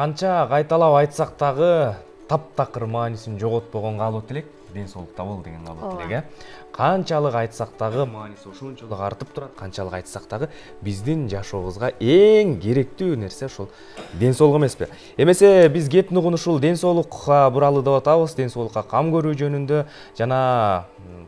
Канча кайталап айтсак дагы таптакыр маанисин жоготпогон калып элек, ден соолукта бол деген калып элек, Канчалык айтсак дагы мааниси ошончолук артып турат, канчалык айтсак дагы биздин жашообузга эң керектүү нерсе ошол ден соолук эмеспи? Эмесе биз кеп нугун ушул ден соолукка буралы деп атабыз, ден соолукка кам көрүү жөнүндө жана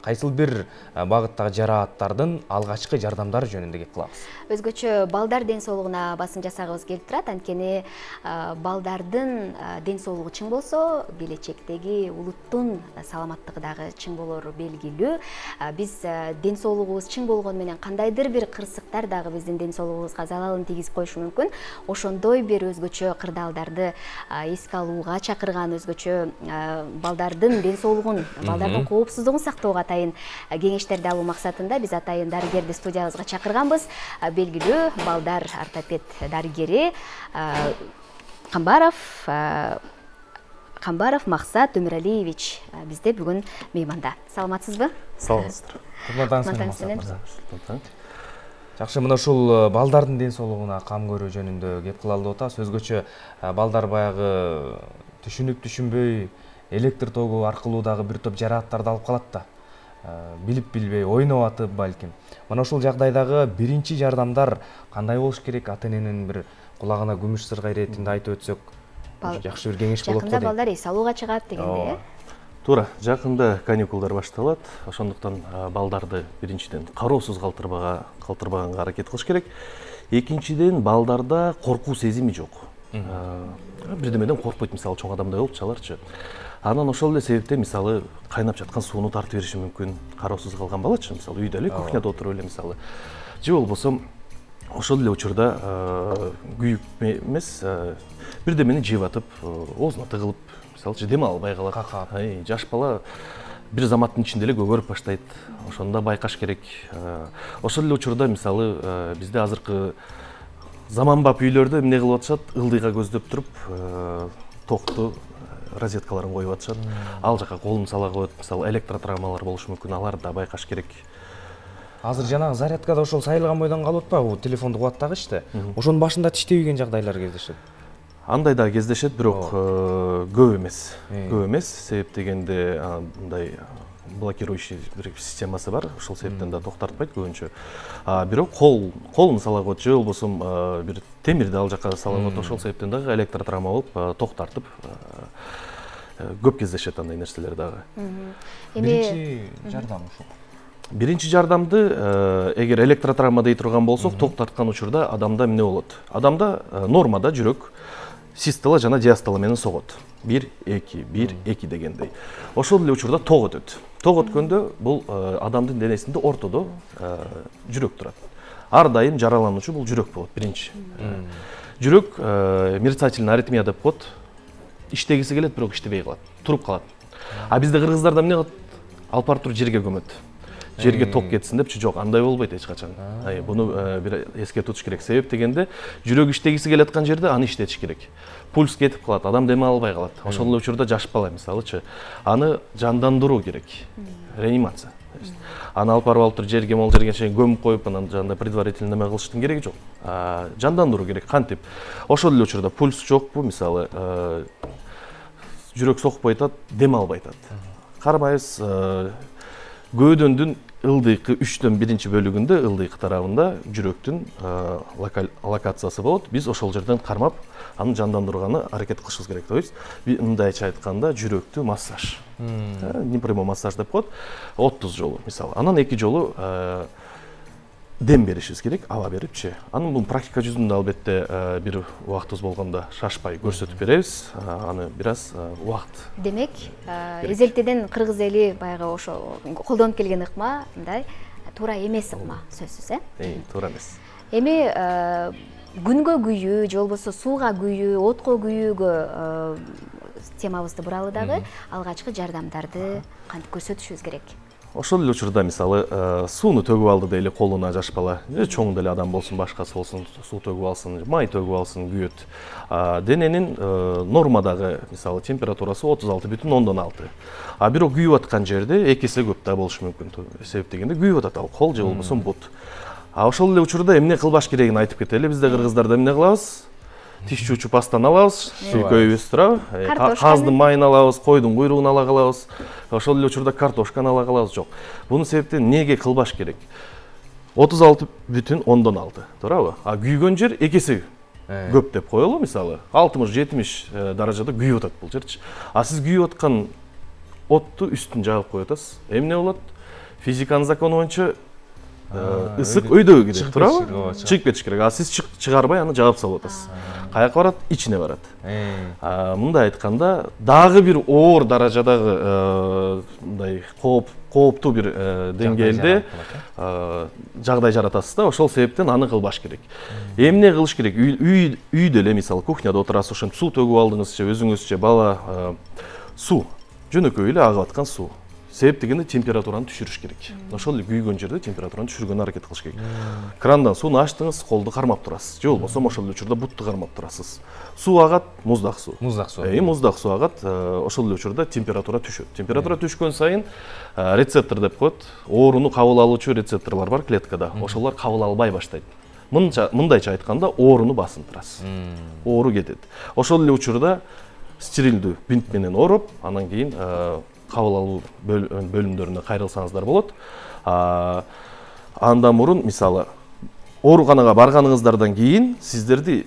кайсыл бир багыттагы жарааттардын алгачкы жардамдары жөнүндө кеп кылабыз. Өзгөчө балдар ден соолугуна басым жасагыбыз келип турат, анткени балдардын ден соолугу чың болсо, келечектеги улуттун саламаттыгы дагы чың болору белгилүү. Биз ден соолугубуз чың болгону менен кандайдыр бир кырсыктар дагы биздин ден соолугубузга залалын тийгизип коюшу мүмкүн. Ошондой бир өзгөчө кырдаалдарды эске алууга чакырган, өзгөчө балдардын ден соолугун, балдардын коопсуздугун сактоого атайын кеңештерди алуу максатында биз атайын дарыгерди студиябызга чакырганбыз. Белгилүү балдар ортопед дарыгери Камбаров Максат Өмүралиевич бизде бүгүн мейманда. Саламатсызбы? Саламатсыздар. Жакшы, мына ушул балдардын ден соолугуна кам көрүү жөнүндө кеп кылалы деп атабыз. Өзгөчө балдар баягы түшүнүп-түшүнбөй электр тогу аркылуу дагы бир топ жарааттарды алып калат да. Билип билбей ойноп атып балким. Мына ушул жагдайдагы биринчи жардамдар кандай болуш керек? Ата-эненин бир кулагына күмүш сырга иретинде айтып өтсөк, жакшы бир кеңеш болот го. Жакында балдар эс алууга чыгат дегенде, Туура, жакында каникулдар башталат. Ошондуктан балдарды биринчиден кароосуз калтырбаганга аракет кылыш керек. Экинчиден балдарда коркуу сезими жок. Бирдемеден коркпойт, мисалы чоң адамдай болуп чаларчы. Анан ошол эле себептен мисалы кайнап жаткан сууну тартып бериши мүмкүн. Кароосуз калган балачы, мисалы үйдө эле кухняда отуруп эле мисалы. Же болбосо ошол эле учурда күйүк эмес, бирдемени жеп атып, оозуна тыгылып, мисалы дем албай калат. Жаш бала бир заматтын ичинде эле көгөрүп баштайт. Ошондо байкаш керек. Ошол эле учурда мисалы бизде азыркы заманбап үйлөрдө эмне кылып атышат? Ылдыйга көздөп туруп, токту розеткаларын коюп атышат. Ал жака колун сала коет, мисалы электротравмалар болушу мүмкүн, аларды да байкаш керек. Азыр жанагы зарядкада ошол сайылган бойдон калып атпайбы, телефонду кубаттагычты? Ошонун башында тиштебеген жагдайлар кездешет. Андай да кездешет, бирок көп эмес. Көп эмес, себеп дегенде мындай блокирующий бир системасы бар, ошол себептен да токтортпойт көбүнчө. Бирок колун сала коет, же болбосо бир темирди ал жака сала коет, ошол себептен дагы электротравма болуп токтортуп көп кездешет андай нерселер дагы. Биринчи жардам ушул. Биринчи жардамды эгер электротравма дей турган болсок, токтарткан учурда адамда эмне болот? Адамда нормада жүрөк систола жана диастола менен согот. 1-2 дегендей. Ошол эле учурда ток өтөт. Ток өткөндө бул адамдын денесинде ортодо жүрөк турат. Ар дайым жаралануучу бул жүрөк болот биринчи. Жүрөк мерцательный аритмия деп коет. Иштегиси келет, бирок иштебей калат, туруп калат. Бизде кыргыздарда эмне кылат? Алып барып туруп жерге көмөт. Жерге ток кетсин депчи, жок, андай болбойт эч качан. Буну бир эске тутуш керек. Себеп дегенде жүрөк иштегиси келаткан жерде аны иштетиш керек. Пульс кетип калат, адам дем албай калат. Ошол эле учурда жаш бала мисалычы, аны жандандыруу керек. Реанимация. Аны алып барып туруп жерге мол жерге чейин көмүп коюп, анан жанда предварительно неме кылыштын кереги жок. Жандандыруу керек. Кантип? Ошол эле учурда пульс жокпу, мисалы жүрөк сокпой атат, дем албай атат. Карабайбыз, көөдөндүн ылдыйкы 3/1 бөлүгүндө, ылдыйкы тарабында жүрөктүн локациясы болот. Биз ошол жерден кармап, аны жандандырууга аракет кылышыбыз керек. То есть, мындайча айтканда, жүрөктү массаж. Непрямой массаж деп коет. 30 жолу, мисалы. Анан 2 жолу дем беришибиз керек, аба берипчи. Анын бул практика жүзүндө албетте бир убактыбыз болгондо шашпай көрсөтүп беребиз. Аны бир аз убакыт. Демек, эзелтеден кыргыз эли баягы ошо колдонуп келген ыкма мындай туура эмес ыкма, сөзсүз, Туура эмес. Эми күнгө күйүү, же болбосо сууга күйүү, отко күйүүгө темабызды буралы дагы алгачкы жардамдарды кантип көрсөтүшүбүз керек? Ошол эле учурда мисалы сууну төгүп алды дейли колуна жаш бала, чоң деле адам болсун, башкасы болсун, суу төгүп алсын, май төгүп алсын, күйөт. Дененин нормадагы мисалы температурасы 36,6. Бирок күйүп аткан жерде 2 эсе көп да болушу мүмкүн. Себеп дегенде күйүп атат ал кол же болбосо бут. Ошол эле учурда эмне кылбаш керегин айтып кетели. Бизде кыргыздарда эмне кылабыз? тиш чучу пастан алабыз, сүйкөйбүз турабы, каздын майын алабыз, койдун куйругун ала калабыз, ошол эле учурда картошканы ала калабыз, жок. Бунун себептен эмнеге кылбаш керек? 36,6, туурабы? А күйгөн жер экеси көп деп коелу, мисалы 60-70 даражада күйүп атат бул жерчи. А сиз күйүп аткан отту үстүн жагып коюп атасыз. Эмне болот? Физиканын закону боюнча ысык өйдөгө кирет, туурабы? Чыгып кетиш керек. А сиз чыгарбай аны жаап салып атасыз. Каяка барат? Ичине барат. Мындай айтканда, дагы бир оор даражадагы мындай кооптуу бир деңгээлде жагдай жаратасыз да, ошол себептен аны кылбаш керек. Эмне кылыш керек? Үйдө эле, мисалы, кухняда отурасыз, ошентип суу төгүп алдыңыз, өзүңүзчө бала суу, жөнөкөй эле агып аткан суу. Себеп дегенде температураны түшүрүш керек. Ошол эле күйгөн жерде температураны түшүргөнгө аракет кылыш керек. Крандан сууну ачтыңыз, колду кармап турасыз. Же болбосо ошол эле учурда бутту кармап турасыз. Суу агат, муздак суу. Муздак суу. Муздак суу агат, ошол эле учурда температура түшөт. Температура түшкөн сайын рецептор деп коет. Ооруну кабыл алуучу рецепторлор бар клеткада. Ошолор кабыл албай баштайт. Мындайча айтканда, ооруну басындырасыз. Оору кетет. Ошол эле учурда стерилдүү бинт менен ороп, анан кийин кабыл алуу бөлүмдөрүнө кайрылсаңыздар болот. Андан мурун, мисалы, ооруканага барганыңыздардан кийин сиздерди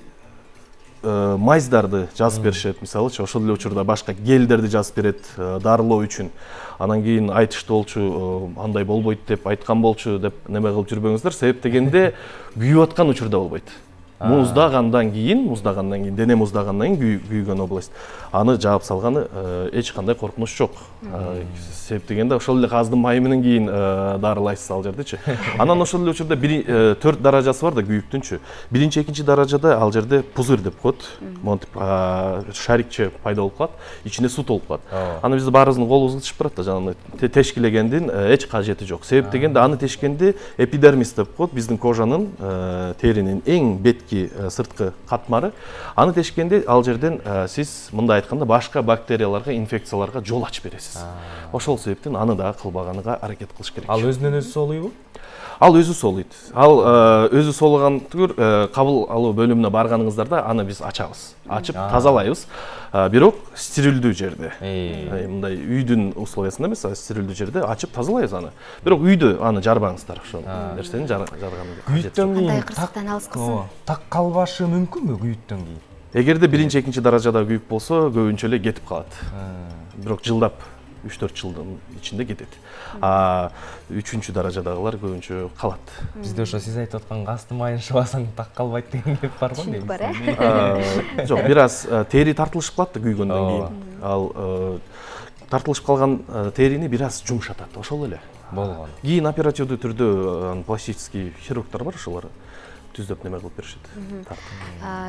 майздарды жазып беришет, мисалы, ошол эле учурда башка гелдерди жазып берет дарылоо үчүн. Анан кийин айтышты болчу, андай болбойт деп айткан болчу деп неме кылып жүрбөңүздөр. Себеп дегенде күйүп аткан учурда болбойт. Муздагандан кийин, дене муздагандан кийин күйгөн область. Аны жаап салганы эч кандай коркунуч жок. Себеп дегенде ошол эле каздын майы менен кийин дарылайсыз ал жердечи. Анан ошол эле учурда 4 даражасы бар да күйүктүнчү. Биринчи, экинчи даражада ал жерде пузырь деп коет. Монтип шарикче пайда болуп калат, ичине суу толуп калат. Аны биз баарыбыздын колубузга түшүп барат да, жанагы тешкилегендин эч кажети жок. Себеп дегенде аны тешкенде эпидермис деп коет, биздин кожанын, теринин эң бетки сырткы катмары. Аны тешкенде ал жерден сиз мындай айтканда башка бактерияларга, инфекцияларга жол ачып бересиз. Ошол себептен аны дагы кылбаганга аракет кылыш керек. Ал өзүнөн өзү соолуйбу? Ал өзү соолуйт. Ал өзү соолуган түгүр кабыл алуу бөлүмүнө барганыңыздарда аны биз ачабыз. Ачып тазалайбыз. Бирок стерилдүү жерде. Мындай үйдүн условиясында эмес, стерилдүү жерде ачып тазалайбыз аны. Бирок үйдө аны жарбаңыздар, ошол нерсени жарганы. Күйүттөн кийин кырсыктан алыс кылсын. Так калбашы мүмкүнбү күйүттөн кийин? Эгерде биринчи, экинчи даражада күйүк болсо, көбүнчө эле кетип калат. Бирок жылдап 3-4 жылдын ичинде кетет. Үчүнчү даражадагылар көбүнчө калат. Бизде ошо сиз айтып аткан каздын майын шыбасаң так калбайт деген кеп бар го. Түшүнүк бар, Жок, бир аз тери тартылышып калат да күйгөндөн кийин. Ал тартылышып калган терини бир аз жумшатат, ошол эле. Болгон. Кийин оперативдүү түрдө пластический хирургдар бар, ошолор түздөп неме кылып беришет.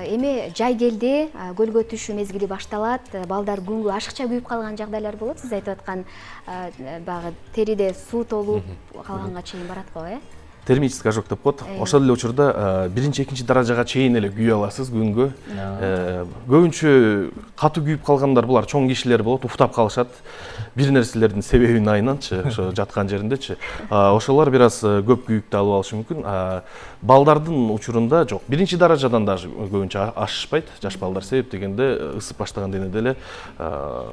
Эми жай келди, көлгө түшүү мезгили башталат, балдар күнгө ашыкча күйүп калган жагдайлар болот. Сиз айтып аткан баягы териде суу толуп калганга чейин барат го, Термический ожог деп коет. Ошол эле учурда биринчи, экинчи даражага чейин эле күйө аласыз күнгө. Көбүнчө катуу күйүп калгандар булар чоң кишилер болот, уктап калышат. Бир нерселердин себебин айнанчы, ошо жаткан жериндечи. Ошолор бир аз көп күйүктү алып алышы мүмкүн. Балдардын учурунда жок. Биринчи даражадан дагы көбүнчө ашышпайт жаш балдар, себеп дегенде ысып баштаган денеде эле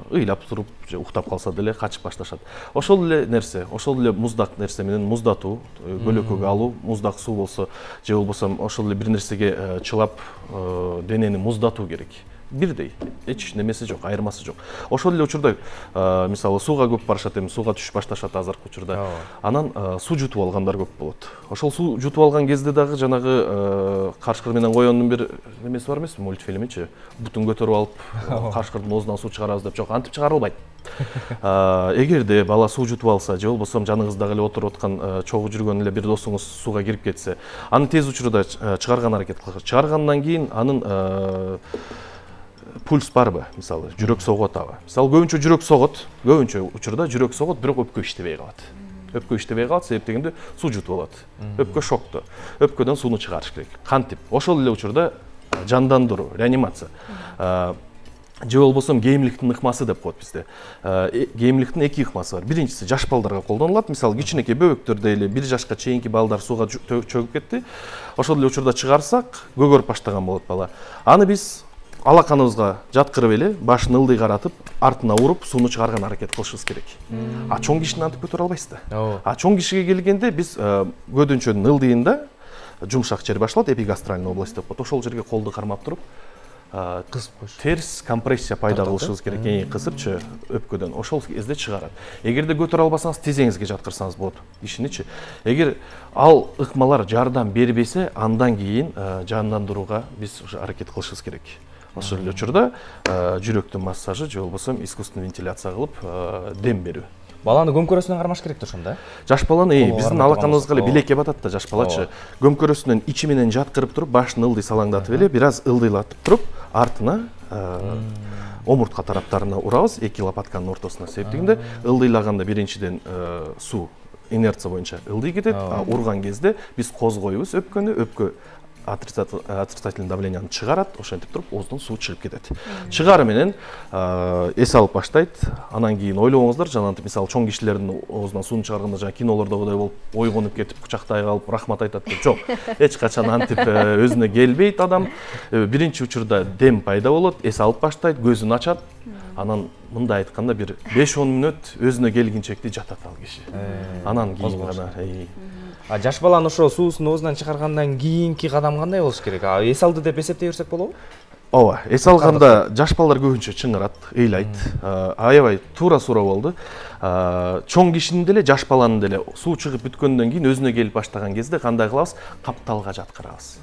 ыйлап туруп, же уктап калса деле качып башташат. Ошол эле нерсе, ошол эле муздак нерсе менен муздатуу, көлөкөгө алуу, муздак суу болсо, же болбосо ошол эле бир нерсеге чылап денени муздатуу керек. Бирдей, эч немеси жок, айырмасы жок. Ошол эле учурда мисалы сууга көп барышат, эми сууга түшүп башташат азыркы учурда. Анан суу жутуп алгандар көп болот. Ошол суу жутуп алган кезде дагы жанагы Кашкыр менен Коёндун бир немеси бар эмеспи, мультфильмичи? Бутун көтөрүп алып, Кашкырдын оозунан суу чыгарабыз деп, жок, антип чыгарылбайт. Эгерде бала суу жутуп алса, же болбосо жаныңыздагы эле отуруп аткан чогуу жүргөн эле бир досуңуз сууга кирип кетсе, аны тез учурда чыгарган аракет кылыш. Чыгаргандан кийин анын пульс барбы, мисалы, жүрөк согот абы. Мисалы, көбүнчө жүрөк согот, көбүнчө учурда жүрөк согот, бирок өпкө иштебей калат. Өпкө иштебей калат, себеп дегенде суу жутуп алат. Өпкө шокту. Өпкөдөн сууну чыгарыш керек. Кантип? Ошол эле учурда жандандыруу, реанимация. же болбосо кейимликтин ыкмасы деп коет бизде. Кейимликтин эки ыкмасы бар. Биринчиси жаш балдарга колдонулат. Мисалы кичинекей бөбөктөрдө эле 1 жашка чейинки балдар сууга чөгүп кетти. Ошол эле учурда чыгарсак, көгөрүп баштаган болот бала. Аны биз алаканыбызга жаткырып эле, башын ылдый каратып, артына уруп, сууну чыгарган аракет кылышыбыз керек. А чоң кишини антип көтөрө албайсыз да. А чоң кишиге келгенде биз көдөнчөнүн ылдыйында жумшак жер башалат, эпигастральный область деп коет. Ошол жерге колду кармап туруп, кысып коюш. Терс компрессия пайда кылышыбыз керек. Кысыпчы өпкөдөн ошол кезде чыгарат. Эгерде көтөрө албасаңыз, тизеңизге жаткырсаңыз болот кишиничи. Эгер ал ыкмалар жардам бербесе, андан кийин жандандырууга биз аракет кылышыбыз керек. Ошол эле учурда жүрөктүн массажы же болбосо искусственный вентиляция кылып дем берүү. Баланы көмкөрөсүнөн кармаш керек да ошондо. Жаш баланы биздин алаканыбызга эле билекке батат да жаш балачы. Көмкөрөсүнөн ичи менен жаткырып туруп, башын ылдый салаңдатып эле, бир аз ылдыйлатып туруп, артына омуртка тараптарына урабыз, эки лопатканын ортосуна. Себеп дегенде ылдыйлаганда биринчиден суу инерция боюнча ылдый кетет, а урган кезде биз козгойбуз өпкөнү, өпкө отрицательный давленияны чыгарат, ошентип туруп оозунан суу чыгып кетет. Чыгары менен эс алып баштайт. Анан кийин ойлобоңуздар, жанагынтип мисалы чоң кишилердин оозунан сууну чыгарганда жана кинолордогудай болуп ойгонуп кетип кучактай калып рахмат айтат деп жок. Эч качан антип өзүнө келбейт адам. Биринчи учурда дем пайда болот, эс алып баштайт, көзүн ачат. Анан мындай айтканда бир 5-10 мүнөт өзүнө келгенчекти жатат ал киши. Анан кийин гана жаш баланы ошо суусун оозунан чыгаргандан кийинки кадам кандай болуш керек? Эс алды деп эсептей берсек болобу? Ооба, эс алганда жаш балдар көбүнчө чыңырат, ыйлайт. Аябай туура-суура болду. Чоң кишинин деле, жаш баланын деле суу чыгып бүткөндөн кийин өзүнө келип баштаган кезде кандай кылабыз? Капталга жаткырабыз.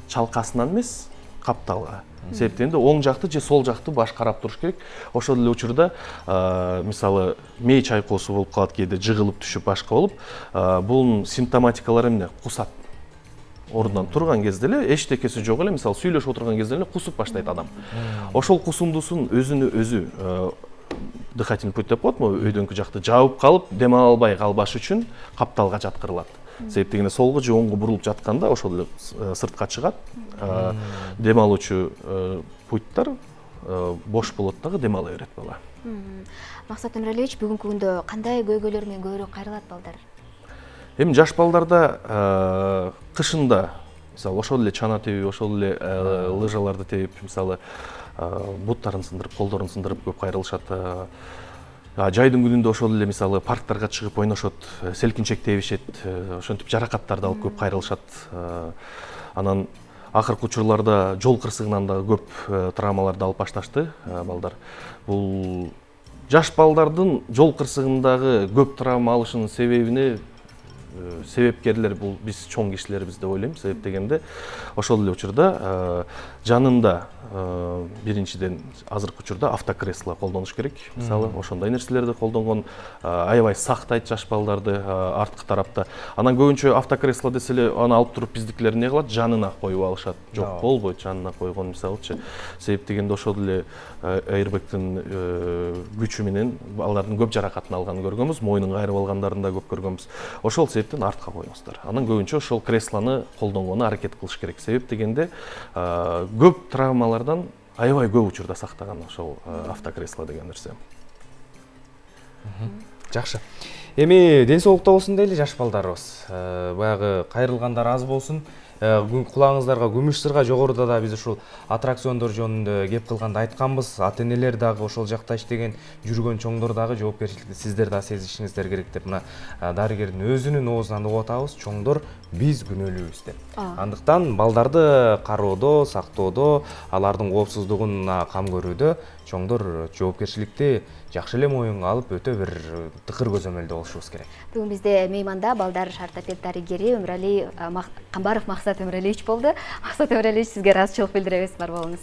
Чалкасынан эмес, капталга. Себептен оң жакты же сол жакты баш карап туруш керек. Ошол эле учурда мисалы мээ чайкоосу болуп калат, кээде жыгылып түшүп башка болуп, бул симптоматикалары эмне? Кусат. Ордунан турган кезде эле эчтекеси жок эле, мисалы сүйлөшүп отурган кезде эле кусуп баштайт адам. Ошол кусундусун өзүнө өзү дыхательный путь деп коет, өйдөңкү жакты жабып калып, дем ала албай калбаш үчүн капталга жаткырылат. Себеп дегенде солго же оңго бурулуп жатканда ошол эле сыртка чыгат. Дем алуучу путтар бош болот дагы, дем ала берет бала. Максат Өмүралиевич, бүгүнкү күндө кандай көйгөйлөр менен көбүрөөк кайрылат балдар? Эми жаш балдарда кышында мисалы ошол эле чана тебип, ошол эле лыжаларды тебип, мисалы буттарын сындырып, колдорун сындырып көп кайрылышат. Жайдын күнүндө ошол эле мисалы парктарга чыгып ойношот, селкинчек тебишет, ошентип жаракаттарды алып көп кайрылышат. Анан акыркы учурларда жол кырсыгынан да көп травмаларды алып башташты балдар. Бул жаш балдардын жол кырсыгындагы көп травма алышынын себебине себепкерлер бул биз чоң кишилербиз деп ойлойм. Себеп дегенде ошол эле учурда жанында биринчиден азыркы учурда автокресло колдонуш керек. Мисалы ошондой нерселерди колдонгон аябай сактайт жаш балдарды арткы тарапта. Анан көбүнчө автокресло десе эле аны алып туруп биздикилер эмне кылат? Жанына коюп алышат. Жок, болбойт жанына койгон мисалычы. Себеп дегенде ошол эле airbag'тин күчү менен балдардын көп жаракатын алганын көргөнбүз, мойнун кайрып алгандарын да көп көргөнбүз. Ошол себептен артка коюңуздар. Анан көбүнчө ошол креслону колдонгонго аракет кылыш керек. Себеп дегенде көп травмалардан аябай көп учурда сактаган ошол автокресло деген нерсе. Жакшы. Эми ден соолукта болсун дейли жаш балдарыбыз. Баягы кайрылгандар аз болсун. Кулаңыздарга күмүш сырга жогоруда да биз ушул аттракциондор жөнүндө кеп кылганда айтканбыз. Ата-энелер дагы ошол жакта иштеген, жүргөн чоңдор дагы жоопкерчиликти сиздер да сезишиңиздер керек деп мына дарыгердин өзүнүн оозунан угуп атабыз. Чоңдор биз күнөөлүүбүз деп. Андыктан балдарды кароодо, сактоодо, алардын коопсуздугун кам көрүүдө чоңдор жоопкерчиликти жакшы эле моюнга алып өтө бир тыкыр көзөмөлдө болушубуз керек. Бүгүн бизде мейманда балдар ортопед дарыгери Өмүрали Камбаров Максат Өмүралиевич болду. Максат Өмүралиевич, сизге ыраазычылык билдиребиз, бар болуңуз.